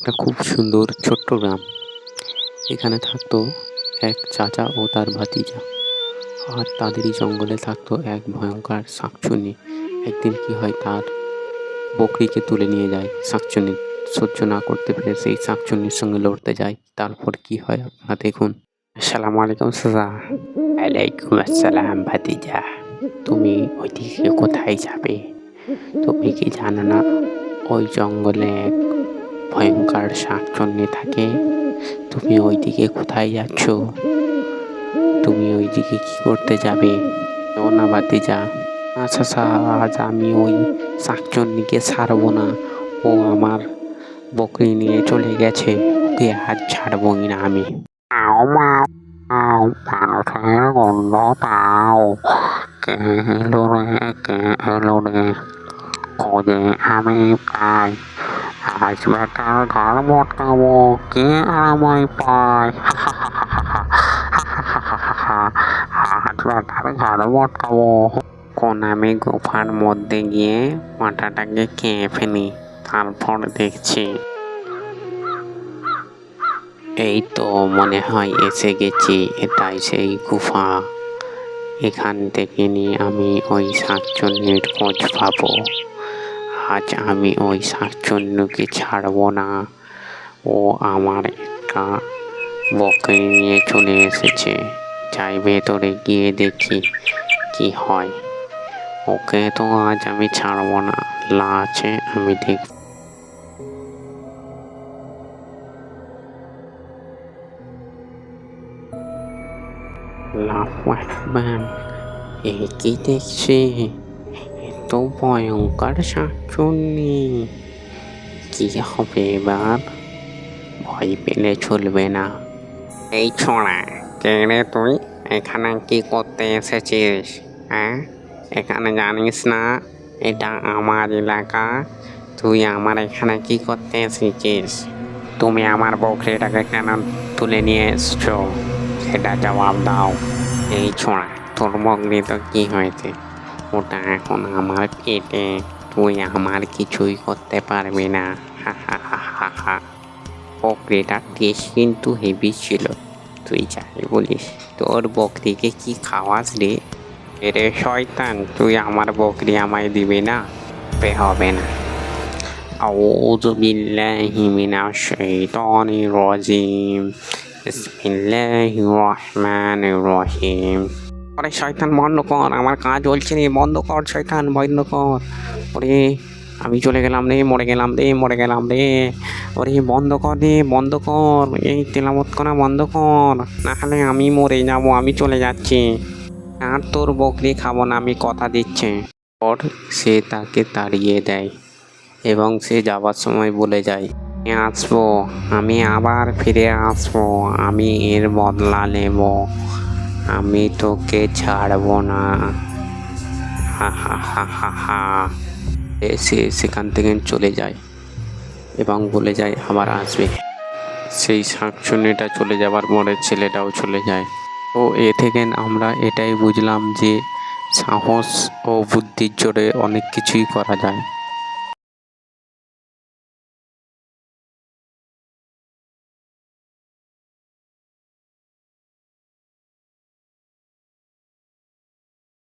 একটা খুব সুন্দর ছোট্ট গ্রাম। এখানে থাকতো এক চাচা ও তার ভাতিজা। আর তাদেরই জঙ্গলে থাকতো এক ভয়ঙ্কর শাকচুন্নি। একদিন কি হয়, তার বকরিকে তুলে নিয়ে যায় শাকচুন্নি। সহ্য না করতে পেরে সেই শাকচুন্নির সঙ্গে লড়তে যায়। তারপর কি হয় আপনারা দেখুন। আসসালামু আলাইকুম চাচা। ওয়ালাইকুম আসসালাম ভাতিজা। তুমি ওইদিকে কোথায় যাবে? তুমি কি জানো না ওই জঙ্গলে এক ভয়ঙ্কর শাকচুন্নি থাকে? তুমি ওইদিকে কোথায় যাচ্ছ? তুমি ওইদিকে কি করতে যাবে? ও না ভাতিজা, আচ্ছা আচ্ছা, আজ আমি ওই শাকচুন্নিকে ছাড়বো না। ও আমার বকরি নিয়ে চলে গেছে, ওকে আজ ছাড়বই না আমি। আও মাও, আও মানুষের গন্ধ পাও। কে এলো রে, কে এলো রে? খোঁজে আমি পাই, আজ বেটার ঘর মটকাবো। কে আর আমায় পায়? আজ বেটার ঘর মটকাবো। কোন আমি গুফার মধ্যে গিয়ে মাথাটাকে খেয়ে ফেলি, তারপর দেখছি। এই তো মনে হয় এসে গেছি, এটাই সেই গুফা। এখান থেকে নিয়ে আমি ওই শাকচুন্নির খোঁজ পাবো। আজ আমি ওই শাকচুন্নিকে ছাড়বো না। ও আমার একটা বকরি নিয়ে চলে এসেছে। যাই ভেতরে গিয়ে দেখি কি হয়। ওকে তো আজ আমি ছাড়বো না, আছে আমি দেখব। এ কি দেখছি? এত ভয়ঙ্কর শাকচুন্নি, কি হবে এবার? ভয় পেলে চলবে না। এই ছোঁড়া, কে রে তুই? এখানে কি করতে এসেছিস? হ্যাঁ, এখানে জানিস না এটা আমার এলাকা? তুই আমার এখানে কি করতে এসেছিস? তুমি আমার বকরিটাকে কেন তুলে নিয়ে এসছো, সেটা জবাব দাও। এই ছোঁড়া, তোর বকরি তো কি হয়েছে? ওটা এখন আমার পেটে, তুই আমার কিছুই করতে পারবি না। হা হা হা হা হা। বকরিটার টেস্ট কিন্তু হেভি ছিল। তুই যাই বলিস, তোর বকরিকে কি খাওয়াস রে? এরে শয়তান, তুই আমার বকরি আমায় দিবি না? হবে না। আউযু বিল্লাহি মিনাশ শাইতানির রাজিম। বিসমিল্লাহির রহমানির রহিম। আরে শয়তান, বন্ধ কর, আমার কাজ চলছে রে, বন্ধ কর শয়তান, বন্ধ কর। ওরে আমি চলে গেলাম রে, মরে গেলাম রে, মরে গেলাম রে। ওরে বন্ধ কর রে, বন্ধ কর, এই তেলাওয়াত করা বন্ধ কর, না হলে আমি মরে যাবো, আমি চলে যাচ্ছি। আর তোর বকরি খাবো না, আমি কথা দিচ্ছি। পর সে তাকে তাড়িয়ে দেয় এবং সে যাবার সময় বলে যায়, আমি আসবো, আমি আবার ফিরে আসবো, আমি এর বদলা নেব, আমি তোকে ছাড়বো না। হা হা হা হা হা। সে সেখান থেকে চলে যায় এবং বলে যায় আবার আসবে। সেই শাকচুন্নিটা চলে যাবার পরে ছেলেটাও চলে যায়। তো এ থেকে আমরা এটাই বুঝলাম যে সাহস ও বুদ্ধির জোরে অনেক কিছুই করা যায়।